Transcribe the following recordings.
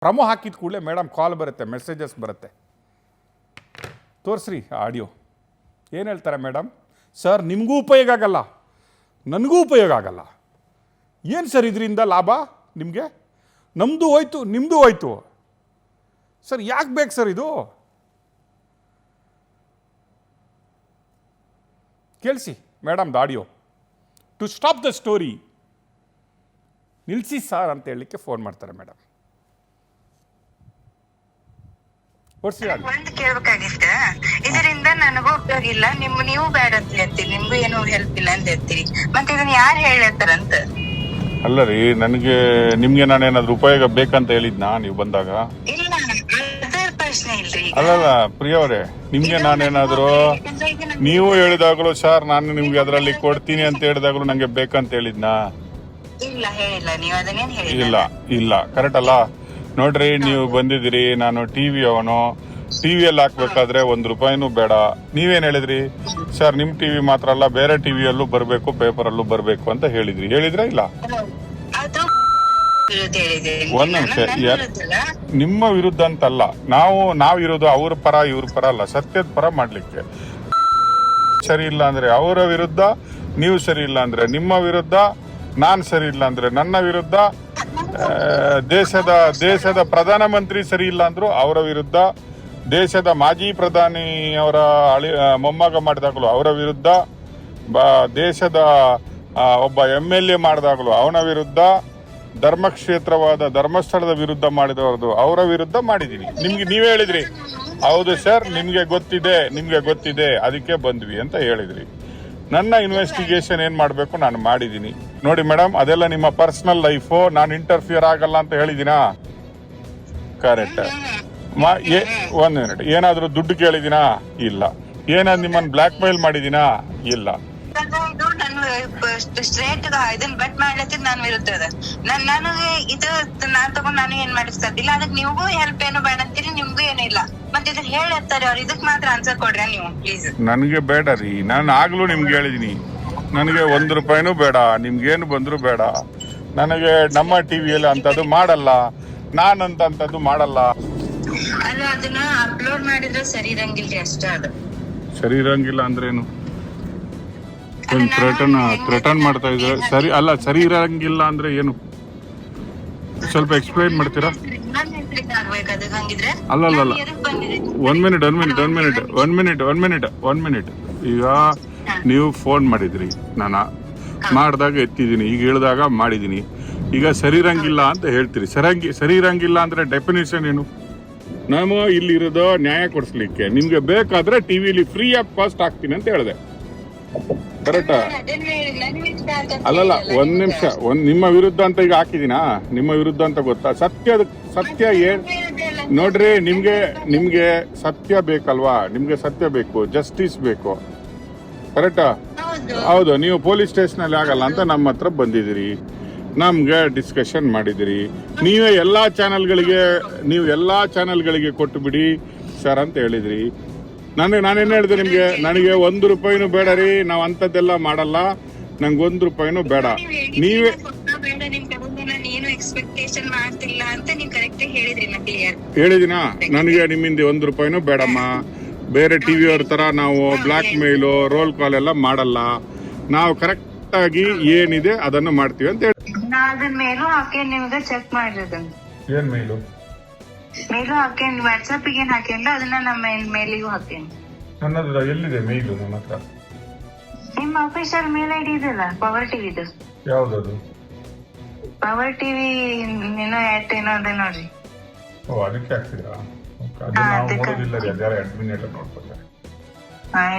ಪ್ರಮೋ ಹಾಕಿದ ಕೂಡಲೇ ಮೇಡಮ್ ಕಾಲ್ ಬರುತ್ತೆ, ಮೆಸೇಜಸ್ ಬರುತ್ತೆ. ತೋರಿಸ್ರಿ ಆಡಿಯೋ. ಏನು ಹೇಳ್ತಾರೆ ಮೇಡಮ್? ಸರ್ ನಿಮಗೂ ಉಪಯೋಗ ಆಗಲ್ಲ, ನನಗೂ ಉಪಯೋಗ ಆಗಲ್ಲ. ಏನು ಸರ್ ಇದರಿಂದ ಲಾಭ ನಿಮಗೆ? ನಮ್ಮದು ಹೋಯ್ತು, ನಿಮ್ಮದು ಹೋಯ್ತು. ಸರ್ ಯಾಕೆ ಬೇಕು ಸರ್ ಇದು? ಕೇಳಿಸಿ ಮೇಡಮ್ದು audio. To stop the story, ನಿಲ್ಲಿಸಿ ಸರ್ ಅಂತ ಹೇಳಲಿಕ್ಕೆ ಫೋನ್ ಮಾಡ್ತಾರೆ ಮೇಡಮ್. ಒಂದ್ ಕೇಳ್ಬೇಕಾಗಿತ್ತ, ಇದರಿಂದ ನನಗೂ ಉಪಯೋಗ ಇಲ್ಲ, ನೀವು ಬ್ಯಾಡ ಅಂತ ಹೇಳ್ತೀರಿ, ನಿಮ್ಗೂ ಏನು ಹೆಲ್ಪ್ ಇಲ್ಲ ಅಂತ ಹೇಳ್ತೀರಿ, ಮತ್ತೆ ಇದನ್ನ ಯಾರು ಹೇಳ್ತಾರಂತ? ಅಲ್ಲ ರೀ, ನನಗೆ ನಿಮ್ಗೆ ನಾನೇನಾದ್ರೂ ಉಪಯೋಗ ಬೇಕಂತ ಹೇಳಿದ್ನಾ ನೀವು ಬಂದಾಗ? ಇಲ್ಲ, ಅದ್ರ ಪ್ರಶ್ನೆ ಇಲ್ರಿ. ಅಲ್ಲಲ್ಲ ಪ್ರಿಯವರೇ, ನಿಮ್ಗೆ ನಾನೇನಾದ್ರು ನೀವು ಹೇಳಿದಾಗಲೂ ಸರ್ ನಾನು ನಿಮ್ಗೆ ಅದರಲ್ಲಿ ಕೊಡ್ತೀನಿ ಅಂತ ಹೇಳಿದಾಗಲೂ ನಂಗೆ ಬೇಕಂತ ಹೇಳಿದ್ನಾ? ಇಲ್ಲ ಹೇಳಿಲ್ಲ, ನೀವು ಅದನ್ನೇನು ಹೇಳಿಲ್ಲ. ಇಲ್ಲ ಇಲ್ಲ, ಕರೆಕ್ಟ್ ಅಲ್ಲ. ನೋಡ್ರಿ, ನೀವು ಬಂದಿದ್ದೀರಿ, ನಾನು ಟಿವಿ ಅವನು, ಟಿವಿಯಲ್ಲಿ ಹಾಕ್ಬೇಕಾದ್ರೆ ₹1 ಬೇಡ. ನೀವೇನ್ ಹೇಳಿದ್ರಿ? ಸರ್ ನಿಮ್ ಟಿವಿ ಮಾತ್ರ ಅಲ್ಲ, ಬೇರೆ ಟಿವಿಯಲ್ಲೂ ಬರಬೇಕು, ಪೇಪರಲ್ಲೂ ಬರಬೇಕು ಅಂತ ಹೇಳಿದ್ರಾ ಇಲ್ಲ? ಅದು ವಿರುದ್ಧ ಹೇಳಿದ್ದೀರಿ. ಒಂದ್ ನಿಮಿಷ, ನಿಮ್ಮ ವಿರುದ್ಧ ಅಂತಲ್ಲ, ನಾವ್ ಇರೋದು ಅವ್ರ ಪರ ಇವ್ರ ಪರ ಅಲ್ಲ, ಸತ್ಯದ ಪರ ಮಾಡ್ಲಿಕ್ಕೆ. ಸರಿ ಇಲ್ಲ ಅಂದ್ರೆ ಅವರ ವಿರುದ್ಧ, ನೀವು ಸರಿ ಇಲ್ಲ ಅಂದ್ರೆ ನಿಮ್ಮ ವಿರುದ್ಧ, ನಾನ್ ಸರಿ ಇಲ್ಲ ಅಂದ್ರೆ ನನ್ನ ವಿರುದ್ಧ, ದೇಶದ ಪ್ರಧಾನಮಂತ್ರಿ ಸರಿ ಇಲ್ಲ ಅಂದ್ರು ಅವರ ವಿರುದ್ಧ, ದೇಶದ ಮಾಜಿ ಪ್ರಧಾನಿ ಅವರ ಮೊಮ್ಮಗ ಮಾಡಿದಾಗಲೂ ಅವರ ವಿರುದ್ಧ, ದೇಶದ ಒಬ್ಬ MLA ಮಾಡಿದಾಗಲೂ ಅವನ ವಿರುದ್ಧ, ಧರ್ಮಕ್ಷೇತ್ರವಾದ ಧರ್ಮಸ್ಥಳದ ವಿರುದ್ಧ ಮಾಡಿದವರದು ಅವರ ವಿರುದ್ಧ ಮಾಡಿದೀನಿ. ನಿಮ್ಗೆ ನೀವೇ ಹೇಳಿದ್ರಿ, ಹೌದು ಸರ್ ನಿಮ್ಗೆ ಗೊತ್ತಿದೆ ಅದಕ್ಕೆ ಬಂದ್ವಿ ಅಂತ ಹೇಳಿದ್ರಿ. ನನ್ನ ಇನ್ವೆಸ್ಟಿಗೇಷನ್ ಏನ್ ಮಾಡ್ಬೇಕು ನಾನು ಮಾಡಿದೀನಿ. ನೋಡಿ ಮೇಡಮ್, ಅದೆಲ್ಲ ನಿಮ್ಮ ಪರ್ಸನಲ್ ಲೈಫು, ನಾನು ಇಂಟರ್ಫಿಯರ್ ಆಗಲ್ಲ ಅಂತ ಹೇಳಿದಿನಾ? ಕರೆಕ್ಟ್. ಒಂದ್ ಮಿನಿಟ್, ಏನಾದ್ರೂ ದುಡ್ಡು ಕೇಳಿದಿನಾ? ಇಲ್ಲ. ಏನಾದ್ರು ನಿಮ್ಮನ್ನ ಬ್ಲಾಕ್ ಮೇಲ್ ಮಾಡಿದಿನಾ? ಇಲ್ಲ. ಸ್ಟ್ರೇಟ್ ಇದನ್ನ ಬೆಟ್ ಮಾಡ್ಲತ್ತಿದ್ ನಾನು ವಿರುದ್ಧ ಅದ. ನನಗೆ ಇದು ನಾನ್ ತಗೊಂಡ್ ನಾನು ಏನ್ ಮಾಡಿಸ್ತಿಲ್ಲ, ಅದಕ್ಕೆ ನಿಮ್ಗೂ ಹೆಲ್ಪ್ ಏನು ಬೇಡ ಅಂತೀರಿ, ನಿಮ್ಗೂ ಏನಿಲ್ಲ. ಮತ್ತೆ ಇದನ್ನ ಹೇಳ್ತಾರೆ ಅವ್ರು, ಇದಕ್ ಮಾತ್ರ ಆನ್ಸರ್ ಕೊಡ್ರಿ ನೀವು ಪ್ಲೀಸ್. ನನ್ಗೆ ಬೇಡ ರೀ, ನಾನು ಆಗ್ಲೂ ನಿಮ್ಗೆ ಹೇಳಿದೀನಿ, ನನಗೆ ₹1 ಬೇಡ, ನಿಮ್ಗೇನು ಬಂದ್ರು ಬೇಡ. ನನಗೆ ನಮ್ಮ ಟಿವಿಯಲ್ಲಿ ಅಂತದ್ದು ಮಾಡಲ್ಲ, ನಾನಂತದ್ದು ಮಾಡಲ್ಲ. ಅಲ್ಲ, ಅದನ್ನ ಅಪ್ಲೋಡ್ ಮಾಡಿದ್ರೆ ಸರಿ ಇರಂಗಿಲ್ರಿ, ಅಷ್ಟ ಅದು. ಸರಿ ಇರಂಗಿಲ್ಲ ಅಂದ್ರೇನು? ಒಂದು ಥ್ರೆಟನ್ ಮಾಡ್ತಾ ಇದ್ದಾರೆ. ಸರಿ ಅಲ್ಲ, ಸರಿ ಇರಂಗಿಲ್ಲ ಅಂದ್ರೆ ಏನು? ಸ್ವಲ್ಪ ಎಕ್ಸ್ಪ್ಲೈನ್ ಮಾಡ್ತೀರಾ? ಅಲ್ಲಲ್ಲ, ಒನ್ ಮಿನಿಟ್. ಈಗ ನೀವು ಫೋನ್ ಮಾಡಿದ್ರಿ, ನಾನು ಮಾಡಿದಾಗ ಎತ್ತಿದ್ದೀನಿ, ಈಗ ಹೇಳಿದಾಗ ಮಾಡಿದ್ದೀನಿ. ಈಗ ಸರಿ ಇರಂಗಿಲ್ಲ ಅಂತ ಹೇಳ್ತೀರಿ. ಸರಿ ಇರಂಗಿಲ್ಲ ಅಂದ್ರೆ ಡೆಫಿನೇಷನ್ ಏನು? ನಾನು ಇಲ್ಲಿರೋದು ನ್ಯಾಯ ಕೊಡಿಸ್ಲಿಕ್ಕೆ, ನಿಮ್ಗೆ ಬೇಕಾದ್ರೆ ಟಿವಿಲಿ ಫ್ರೀ ಆಫ್ ಕಾಸ್ಟ್ ಹಾಕ್ತೀನಿ ಅಂತ ಹೇಳಿದೆ. ಕರೆಕ್ಟಾ? ಅಲ್ಲಲ್ಲ, ಒಂದ್ ನಿಮಿಷ, ನಿಮ್ಮ ವಿರುದ್ಧ ಅಂತ ಈಗ ಹಾಕಿದೀನಾ? ನಿಮ್ಮ ವಿರುದ್ಧ ಅಂತ ಗೊತ್ತಾ? ಸತ್ಯ ಏನ್ ನೋಡ್ರಿ, ನಿಮ್ಗೆ ಸತ್ಯ ಬೇಕಲ್ವಾ? ನಿಮ್ಗೆ ಸತ್ಯ ಬೇಕು, ಜಸ್ಟಿಸ್ ಬೇಕು, ಕರೆಕ್ಟಾ? ಹೌದು. ನೀವು ಪೊಲೀಸ್ ಸ್ಟೇಷನ್ ಅಲ್ಲಿ ಆಗಲ್ಲ ಅಂತ ನಮ್ಮ ಹತ್ರ ಬಂದಿದ್ದೀರಿ, ನಮ್ಗೆ ಡಿಸ್ಕಷನ್ ಮಾಡಿದಿರಿ. ನೀವು ಎಲ್ಲಾ ಚಾನೆಲ್ಗಳಿಗೆ ಕೊಟ್ಟು ಬಿಡಿ ಸರ್ ಅಂತ ಹೇಳಿದ್ರಿ. ನಾನೇನ್ ಹೇಳಿದೆ ನಿಮ್ಗೆ? ನನಗೆ ₹1 ಬೇಡ ರೀ, ನಾವ್ ಅಂತದ್ದೆಲ್ಲ ಮಾಡಲ್ಲ, ನಂಗೆ ₹1 ಬೇಡ. ನೀವೇ ಹೇಳಿದಿನಾ? ನನಗೆ ನಿಮ್ಮಿಂದ ₹1 ಬೇಡಮ್ಮ, ಬೇರೆ ಟಿವಿ ಅವ್ರ ತರ ನಾವು ಬ್ಲಾಕ್ ಮೇಲು, ರೋಲ್ ಕಾಲ್ ಎಲ್ಲ ಮಾಡಲ್ಲ, ನಾವು ಕರೆಕ್ಟ್ ಆಗಿ ಏನಿದೆ ಅದನ್ನು ಮಾಡ್ತೀವಿ ಅಂತ ಹೇಳಿ. ಮೇಲೂ ಹಾಕಿ ನಿಮ್ಗೆ ಚೆಕ್ ಮಾಡಿರೋದು. ಏನ್ ಮೇಲು? ಮೇಲೂ ಹಾಕೇನ್, ವಾಟ್ಸಪ್ ಏನ್ ಹಾಕೇನ್ಲ ಅದನ್ನ ನಮ್ಮ ಮೇಲಿಗೂ ಹಾಕೇನ್. ನನ್ನದು ಎಲ್ಲಿದೆ ಮೇಲು? ನನ್ನ ಹತ್ರ ನಿಮ್ಮ ಅಫಿಷಿಯಲ್ ಮೇಲ್ ID ಇದೆಲ್ಲ, ಪವರ್ ಟಿವಿದು. ಯಾವ್ದದು? ಪವರ್ ಟಿವಿ ಏನೋ ಅದೇ ನೋಡ್ರಿ. ಓ, ಅದಕ್ಕೆ ಹಾಕ್ತಿದ್ರಾ? ನೋಡೋದಿಲ್ಲ ರೀ, ಅದ್ಯಾರ ಅಡ್ಮಿನ್ ಎಲ್ಲ ನೋಡ್ಕೊತಾರೆ.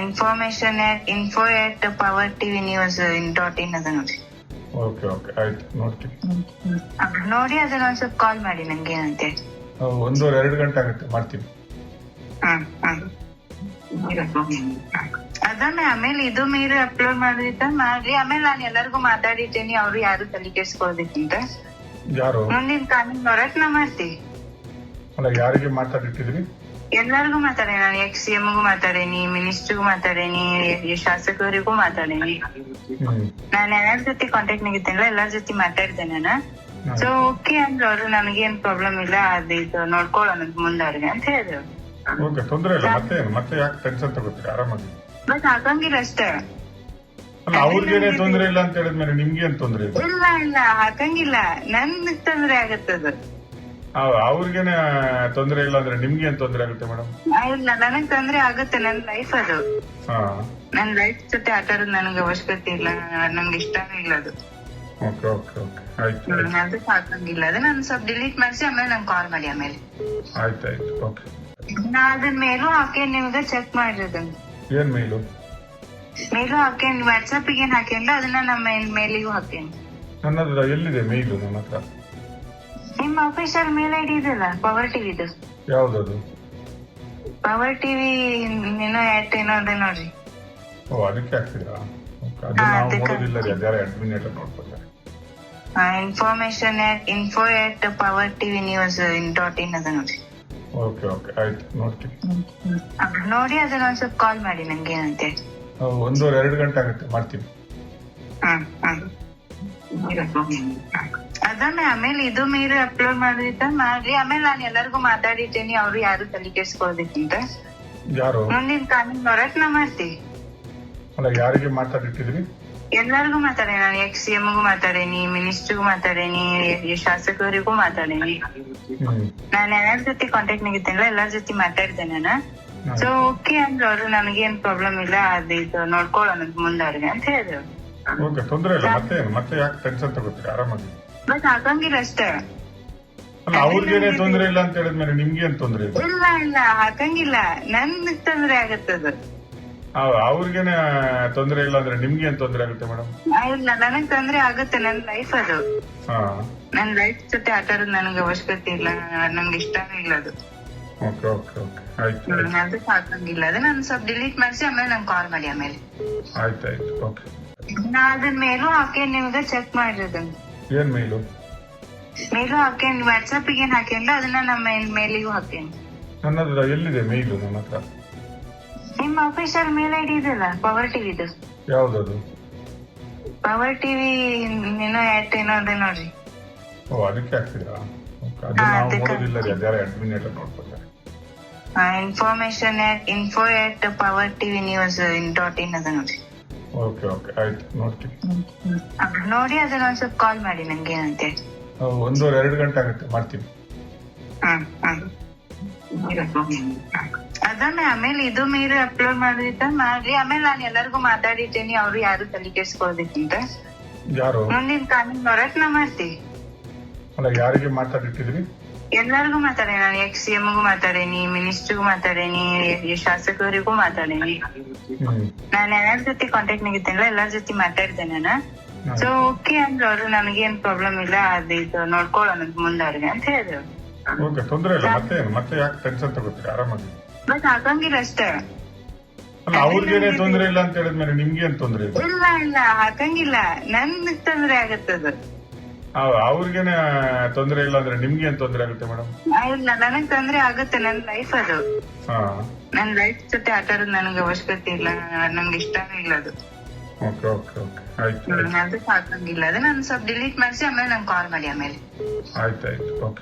info@powertvnews.in ಅದ ನೋಡ್ರಿ. ಓಕೆ ಆಯ್ತು, ನೋಡ್ತೀನಿ. ನೋಡಿ ಅದನ್ನ ಒಂದ್ಸಲ ಕಾಲ್ ಮಾಡಿ ನಂಗೆ ಏನಂತೇಳಿ. 1-2 ಗಂಟೆ ಆಗುತ್ತೆ, ಮಾಡ್ತೀನಿ. ಅದನ್ನ ಆಮೇಲೆ ಇದು ಮೀರಿ ಅಪ್ಲೋಡ್ ಮಾಡಿದ್ರೆ ಮಾಡ್ರಿ. ಆಮೇಲೆ ನಾನು ಎಲ್ಲರಿಗೂ ಮಾತಾಡಿದ್ದೇನೆ, ಅವ್ರು ಯಾರು ತಲೆ ಕೆಡ್ಸ್ಕೊಳ್ಬೇಕಂತ. ಯಾರು? ಮುಂದಿನ ಕಾನೂನು ಹೋರಾಟ ನಾ ಮಾಡ್ತೀವಿ. ಅಲ್ಲ, ಯಾರಿಗೆ ಮಾತಾಡಿಟ್ಟಿದ್ರಿ? ಎಲ್ಲರಿಗೂ ಮಾತಾಡೇನಿ ನಾನು. XCMಗೂ ಮಾತಾಡೇನಿ, ಮಿನಿಸ್ಟ್ರಿಗೂ ಮಾತಾಡೇನಿ, ಶಾಸಕರಿಗೂ ಮಾತಾಡೇನಿ. ನಾನು ಯಾರ್ಯಾರ ಜೊತೆ ಕಾಂಟ್ಯಾಕ್ಟ್ ನಾಗಿದ್ದೇನಲ್ಲ ಎಲ್ಲರ ಜೊತೆ ಮಾತಾಡಿದೆ ನಾನು. ಸೊ ಓಕೆ ಅಂದ್ರೆ ಅವ್ರು ನನಗೇನ್ ಪ್ರಾಬ್ಲಮ್ ಇಲ್ಲ ಅದು ಇದು ನೋಡ್ಕೊಳ್ಳೋಣ ಮುಂದೆ ಅವ್ರಿಗೆ ಅಂತ ಹೇಳಿದ್ರು. ಓಕೆ, ತೊಂದ್ರೆ ಇಲ್ಲ. ಮತ್ತೆ ಯಾಕೆ ಟೆನ್ಷನ್ ತಗೋತೀರಿ? ಆರಾಮಾಗಿ. ಬಟ್ ಹಾಕಂಗಿಲ್ಲ ಅಷ್ಟೇ. ಅಲ್ಲ, ಅವ್ರಿಗೇನೆ ತೊಂದ್ರೆ ಇಲ್ಲ ಅಂತ ಹೇಳಿದ್ಮೇಲೆ ನಿಮ್ಗೇನ್ ತೊಂದ್ರೆ ಇದೆ? ಇಲ್ಲ ಹಾಕಂಗಿಲ್ಲ, ನನ್ ತೊಂದ್ರೆ ಆಗತ್ತದು. ಅವ್ರಿಗೇನೆ ತೊಂದ್ರೆ ಇಲ್ಲ ಅಂದ್ರೆ ನಿಮ್ಗೇನ್ ತೊಂದ್ರೆ ಆಗುತ್ತೆ ಮೇಡಮ್? ಇಲ್ಲ, ನನಗ್ ತೊಂದ್ರೆ ಆಗುತ್ತೆ. ನನ್ ಲೈಫ್ ಅದು. ನನ್ ಲೈಫ್ ಜೊತೆ ಆಟ ಆಡೋದು ನನಗೆ ಅವಶ್ಯಕತೆ ಇಲ್ಲ, ನಂಗೆ ಇಷ್ಟನೂ ಇಲ್ಲ ಅದು. ಓಕೆ ಓಕೆ ಓಕೆ, ಆಯ್ತು. ಅದಕ್ಕೆ ಹಾಕಂಗಿಲ್ಲ. ಅದು ನಾನು ಸ್ವಲ್ಪ ಡಿಲೀಟ್ ಮಾಡಿಸಿ ಆಮೇಲೆ ನಂಗೆ ಕಾಲ್ ಮಾಡಿ ಆಮೇಲೆ. ಆಯ್ತಾಯ್ತು, ಓಕೆ. ನಾ ಅದನ್ನ ಮೇಲೂ ಹಾಕಿ ನಿಮ್ಗೆ ಚೆಕ್ ಮಾಡಿರೋದು. ಏನ್ ಮೇಲು? ಮೇಲೂ ಹಾಕೇನ್ ವಾಟ್ಸಪ್ ಏನ್ ಹಾಕೇನ್ಲ ಅದನ್ನ ನಮ್ಮ ಮೇಲಿಗೂ ಹಾಕೇನ್. ನನ್ನದು ಎಲ್ಲಿದೆ ಮೇಲು? ನನ್ನ ಹತ್ರ ನಿಮ್ಮ ಅಫಿಷಿಯಲ್ ಮೇಲ್ ಐಡಿ ಇದೆಲ್ಲ, ಪವರ್ ಟಿವಿದು. ಯಾವ್ದದು? ಪವರ್ ಟಿವಿ ಏನೋ ಅದೇ ನೋಡ್ರಿ. ಓ, ಅದಕ್ಕೆ ಹಾಕ್ತಿದ್ರಾ? ಅದು ನಾವು ನೋಡೋದಿಲ್ಲ ರೀ, ಅದ್ಯಾರ ಅಡ್ಮಿನ್ ಎಲ್ಲ ನೋಡ್ಕೊತಾರೆ. info@powertvnews.in ಅದ ನೋಡ್ರಿ. ಓಕೆ ಓಕೆ, ಆಯ್ತು, ನೋಡ್ತೀನಿ. ನೋಡಿ ಅದನ್ನ ಒಂದ್ ಸ್ವಲ್ಪ ಕಾಲ್ ಮಾಡಿ ನಂಗೆ ಏನಂತೆ. 1-2 ಗಂಟೆ ಆಗುತ್ತೆ, ಮಾಡ್ತೀನಿ. ಅದನ್ನ ಆಮೇಲೆ ಇದು ಮೀರಿ ಅಪ್ಲೋಡ್ ಮಾಡಿದ್ರೆ ಮಾಡ್ರಿ. ಆಮೇಲೆ ನಾನು ಎಲ್ಲರಿಗೂ ಮಾತಾಡಿದ್ದೇನೆ, ಅವ್ರು ಯಾರು ತಲೆ ಕೆಡ್ಸ್ಕೊಳ್ಬೇಕಂತ. ಯಾರು? ಮುಂದಿನ ಕಾನೂನು ಹೊರಟ್ ನಾ ಮಾಡ್ತೀವಿ. ಅಲ್ಲ, ಯಾರಿಗೆ ಮಾತಾಡಿಟ್ಟಿದ್ರಿ? ಎಲ್ಲರಿಗೂ ಮಾತಾಡೇನಿ. ನಾನು XCMಗೂ ಮಾತಾಡೇನಿ, ಮಿನಿಸ್ಟ್ರಿಗೂ ಮಾತಾಡೇನಿ, ಶಾಸಕರಿಗೂ ಮಾತಾಡೇನಿ. ನಾನು ಯಾರ ಜೊತೆ ಕಾಂಟ್ಯಾಕ್ಟ್ ನಾಗಿದ್ದೇನಲ್ಲ ಎಲ್ಲಾರ ಜೊತೆ ಮಾತಾಡಿದೆ ನಾನು. ಸೊ ಓಕೆ ಅಂದ್ರೆ ಅವ್ರು ನನಗೇನ್ ಪ್ರಾಬ್ಲಮ್ ಇಲ್ಲ, ಅದು ಇದು ನೋಡ್ಕೊಳ್ಳೋಣ ಮುಂದೆ ಅವ್ರಿಗೆ ಅಂತ ಹೇಳಿದ್ರು. ಓಕೆ, ತೊಂದ್ರೆ ಇಲ್ಲ. ಮತ್ತೆ ಯಾಕೆ ಟೆನ್ಷನ್ ತಗೋತೀರಿ? ಆರಾಮಾಗಿ. ಬಟ್ ಹಾಕಂಗಿಲ್ಲ ಅಷ್ಟೇ. ಅಲ್ಲ, ಅವ್ರಿಗೇನೆ ತೊಂದ್ರೆ ಇಲ್ಲ ಅಂತ ಹೇಳಿದ್ಮೇಲೆ ನಿಮ್ಗೇನ್ ತೊಂದ್ರೆ ಇದೆ? ಇಲ್ಲ ಹಾಕಂಗಿಲ್ಲ, ನನ್ ತೊಂದ್ರೆ ಆಗತ್ತದು. ಅವ್ರಿಗೇನೆ ತೊಂದ್ರೆ ಇಲ್ಲ ಅಂದ್ರೆ ನಿಮ್ಗೇನ್ ತೊಂದ್ರೆ ಆಗುತ್ತೆ ಮೇಡಮ್? ಇಲ್ಲ, ನನಗ್ ತೊಂದ್ರೆ ಆಗುತ್ತೆ. ನನ್ ಲೈಫ್ ಅದು. ನನ್ ಲೈಫ್ ಜೊತೆ ಆಟ ಆಡೋದು ನನಗೆ ಅವಶ್ಯಕತೆ ಇಲ್ಲ, ನಂಗೆ ಇಷ್ಟನೂ ಇಲ್ಲ ಅದು. ಓಕೆ ಓಕೆ ಓಕೆ, ಆಯ್ತು. ಅದಕ್ಕೆ ಹಾಕಂಗಿಲ್ಲ. ಅದು ನಾನು ಸ್ವಲ್ಪ ಡಿಲೀಟ್ ಮಾಡಿಸಿ ಆಮೇಲೆ ನಂಗೆ ಕಾಲ್ ಮಾಡಿ ಆಮೇಲೆ. ಆಯ್ತಾಯ್ತು, ಓಕೆ. ನಾ ಅದನ್ನ ಮೇಲೂ ಹಾಕಿ ನಿಮ್ಗೆ ಚೆಕ್ ಮಾಡಿರೋದು. ಏನ್ ಮೇಲು? ಮೇಲೂ ಹಾಕೇನ್ ವಾಟ್ಸಪ್ ಏನ್ ಹಾಕೇನ್ಲ ಅದನ್ನ ನಮ್ಮ ಮೇಲಿಗೂ ಹಾಕೇನ್. ನನ್ನದು ಎಲ್ಲಿದೆ ಮೇಲು? ನನ್ನ ಹತ್ರ ನಿಮ್ಮ ಅಫಿಷಿಯಲ್ ಮೇಲ್ ಐಡಿ ಇದೆಲ್ಲ, ಪವರ್ ಟಿವಿದು. ಯಾವ್ದದು? ಪವರ್ ಟಿವಿ ಏನೋ ಅದೇ ನೋಡ್ರಿ. ಓ, ಅದಕ್ಕೆ ಹಾಕ್ತಿದ್ರಾ? ಅದು ನಾವು ನೋಡೋದಿಲ್ಲ ರೀ, ಅದ್ಯಾರ ಅಡ್ಮಿನ್ ಎಲ್ಲ ನೋಡ್ಕೊತಾರೆ. info@powertvnews.in ಅದ ನೋಡ್ರಿ. ಓಕೆ ಓಕೆ, ಆಯ್ತು, ನೋಡ್ತೀನಿ. ನೋಡಿ ಅದನ್ನ ಒಂದ್ ಸ್ವಲ್ಪ ಕಾಲ್ ಮಾಡಿ ನಂಗೆ ಏನಂತೆ. 1-2 ಗಂಟೆ ಆಗುತ್ತೆ, ಮಾಡ್ತೀನಿ. ಅದನ್ನ ಆಮೇಲೆ ಇದು ಮೀರಿ ಅಪ್ಲೋಡ್ ಮಾಡಿದ್ರೆ ಮಾಡ್ರಿ. ಆಮೇಲೆ ನಾನು ಎಲ್ಲರಿಗೂ ಮಾತಾಡಿದ್ದೇನೆ, ಅವ್ರು ಯಾರು ತಲೆ ಕೆಡ್ಸ್ಕೊಳ್ಬೇಕಂತ. ಯಾರು? ಮುಂದಿನ ಕಾನೂನು ಹೊರಟ್ ನಾ ಮಾಡ್ತೀವಿ. ಅಲ್ಲ, ಯಾರಿಗೆ ಮಾತಾಡಿಟ್ಟಿದ್ರಿ? ಎಲ್ಲರಿಗೂ ಮಾತಾಡೇನಿ. ನಾನು XCMಗೂ ಮಾತಾಡೇನಿ, ಮಿನಿಸ್ಟ್ರಿಗೂ ಮಾತಾಡೇನಿ, ಶಾಸಕರಿಗೂ ಮಾತಾಡೇನಿ. ನಾನು ಯಾರ ಜೊತೆ ಕಾಂಟ್ಯಾಕ್ಟ್ ನಾಗಿದ್ದೇನಲ್ಲ ಎಲ್ಲಾರ ಜೊತೆ ಮಾತಾಡಿದೆ ನಾನು. ಸೊ ಓಕೆ ಅಂದ್ರೆ ಅವ್ರು ನನಗೇನ್ ಪ್ರಾಬ್ಲಮ್ ಇಲ್ಲ, ಅದು ಇದು ನೋಡ್ಕೊಳ್ಳೋಣ ಮುಂದೆ ಅವ್ರಿಗೆ ಅಂತ ಹೇಳಿದ್ರು. ಓಕೆ, ತೊಂದ್ರೆ ಇಲ್ಲ. ಮತ್ತೆ ಯಾಕೆ ಟೆನ್ಷನ್ ತಗೋತೀರಿ? ಆರಾಮಾಗಿ. ಬಟ್ ಹಾಕಂಗಿಲ್ಲ ಅಷ್ಟೇ. ಅಲ್ಲ, ಅವ್ರಿಗೇನೆ ತೊಂದ್ರೆ ಇಲ್ಲ ಅಂತ ಹೇಳಿದ್ಮೇಲೆ ನಿಮ್ಗೇನ್ ತೊಂದ್ರೆ ಇದೆ? ಇಲ್ಲ ಹಾಕಂಗಿಲ್ಲ, ನನ್ ತೊಂದ್ರೆ ಆಗತ್ತದು. ಅವ್ರಿಗೇನೆ ತೊಂದ್ರೆ ಇಲ್ಲ ಅಂದ್ರೆ ನಿಮ್ಗೇನ್ ತೊಂದ್ರೆ ಆಗುತ್ತೆ ಮೇಡಮ್? ಇಲ್ಲ, ನನಗ್ ತೊಂದ್ರೆ ಆಗುತ್ತೆ. ನನ್ ಲೈಫ್ ಅದು. ನನ್ ಲೈಫ್ ಜೊತೆ ಆಟ ಆಡೋದು ನನಗೆ ಅವಶ್ಯಕತೆ ಇಲ್ಲ, ನಂಗೆ ಇಷ್ಟನೂ ಇಲ್ಲ ಅದು. ಓಕೆ ಓಕೆ ಓಕೆ, ಆಯ್ತು. ಅದಕ್ಕೆ ಹಾಕಂಗಿಲ್ಲ. ಅದು ನಾನು ಸ್ವಲ್ಪ ಡಿಲೀಟ್ ಮಾಡಿಸಿ ಆಮೇಲೆ ನಂಗೆ ಕಾಲ್ ಮಾಡಿ ಆಮೇಲೆ. ಆಯ್ತಾಯ್ತು, ಓಕೆ.